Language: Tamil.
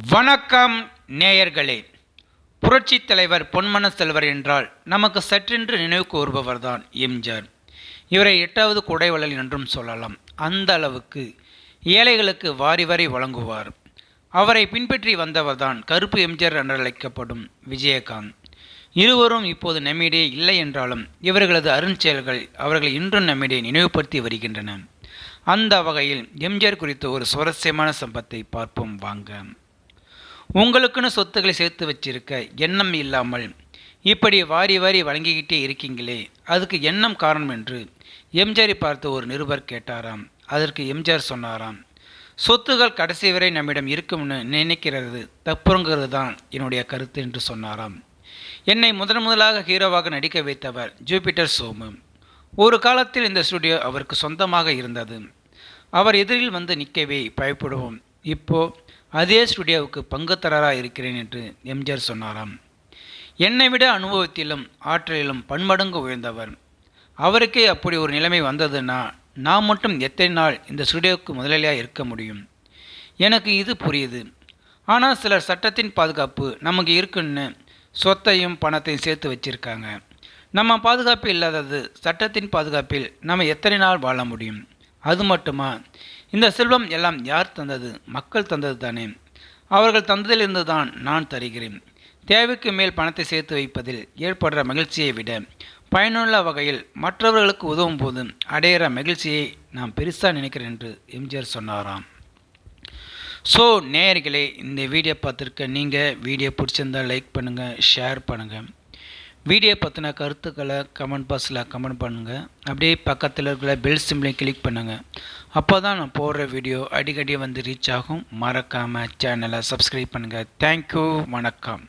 வணக்கம் நேயர்களே. புரட்சித் தலைவர் பொன்மன செல்வர் என்றால் நமக்கு சற்றென்று நினைவுக்கு வருபவர்தான் எம்ஜிஆர். இவரை 8வது குடைவள்ளல் என்றும் சொல்லலாம். அந்த அளவுக்கு ஏழைகளுக்கு வாரி வாரி வழங்குவார். அவரை பின்பற்றி வந்தவர்தான் கருப்பு எம்ஜிஆர் என்றழைக்கப்படும் விஜயகாந்த். இருவரும் இப்போது நம்மிடையே இல்லை என்றாலும் இவர்களது அருஞ்செயல்கள் அவர்களை இன்றும் நம்மிடையே நினைவுபடுத்தி வருகின்றன. அந்த வகையில் எம்ஜிஆர் குறித்த ஒரு சுவாரஸ்யமான சம்பவத்தை பார்ப்போம் வாங்க. உங்களுக்குன்னு சொத்துக்களை சேர்த்து வச்சிருக்க எண்ணம் இல்லாமல் இப்படி வாரி வாரி வழங்கிக்கிட்டே இருக்கீங்களே, அதுக்கு எண்ணம் காரணம் என்று எம்ஜிஆரை பார்த்து ஒரு நிருபர் கேட்டாராம். அதற்கு எம்ஜிஆர் சொன்னாராம், சொத்துகள் கடைசி வரை நம்மிடம் இருக்கும்னு நினைக்கிறது தப்புங்கிறது தான் என்னுடைய கருத்து என்று சொன்னாராம். என்னை முதலாக ஹீரோவாக நடிக்க வைத்தவர் ஜூபிட்டர் சோமு. ஒரு காலத்தில் இந்த ஸ்டுடியோ அவருக்கு சொந்தமாக இருந்தது. அவர் எதிரில் வந்து நிற்கவே பயப்படுவோம். இப்போது அதே ஸ்டுடியோவுக்கு பங்குத்தரராக இருக்கிறேன் என்று எம்ஜிஆர் சொன்னாராம். என்னை விட அனுபவத்திலும் ஆற்றலிலும் பன்மடங்கு உயர்ந்தவர். அவருக்கே அப்படி ஒரு நிலைமை வந்ததுன்னா நான் மட்டும் எத்தனை நாள் இந்த ஸ்டுடியோவுக்கு முதலாளியாக இருக்க முடியும்? எனக்கு இது புரியுது. ஆனால் சிலர் சட்டத்தின் பாதுகாப்பு நமக்கு இருக்குன்னு சொத்தையும் பணத்தையும் சேர்த்து வச்சுருக்காங்க. நம்ம பாதுகாப்பு இல்லாதது சட்டத்தின் பாதுகாப்பில் நம்ம எத்தனை நாள் வாழ முடியும்? அது மட்டுமா, இந்த செல்வம் எல்லாம் யார் தந்தது? மக்கள் தந்தது தானே. அவர்கள் தந்ததிலிருந்து தான் நான் தருகிறேன். தேவைக்கு மேல் பணத்தை சேர்த்து வைப்பதில் ஏற்படுற மகிழ்ச்சியை விட பயனுள்ள வகையில் மற்றவர்களுக்கு உதவும் போது அடையிற மகிழ்ச்சியை நான் பெருசாக நினைக்கிறேன் என்று எம்ஜிஆர் சொன்னாராம். ஸோ நேயர்களே, இந்த வீடியோ பார்த்துருக்க நீங்கள் வீடியோ பிடிச்சிருந்தால் லைக் பண்ணுங்கள், ஷேர் பண்ணுங்கள். வீடியோ பற்றின கருத்துக்களை கமெண்ட் பாக்ஸில் கமெண்ட் பண்ணுங்கள். அப்படியே பக்கத்தில் இருக்கிற பெல் சிம்பிளையும் கிளிக் பண்ணுங்கள். அப்போ தான் நான் போடுற வீடியோ அடிக்கடி வந்து ரீச் ஆகும். மறக்காமல் சேனலை சப்ஸ்கிரைப் பண்ணுங்கள். தேங்க்யூ. வணக்கம்.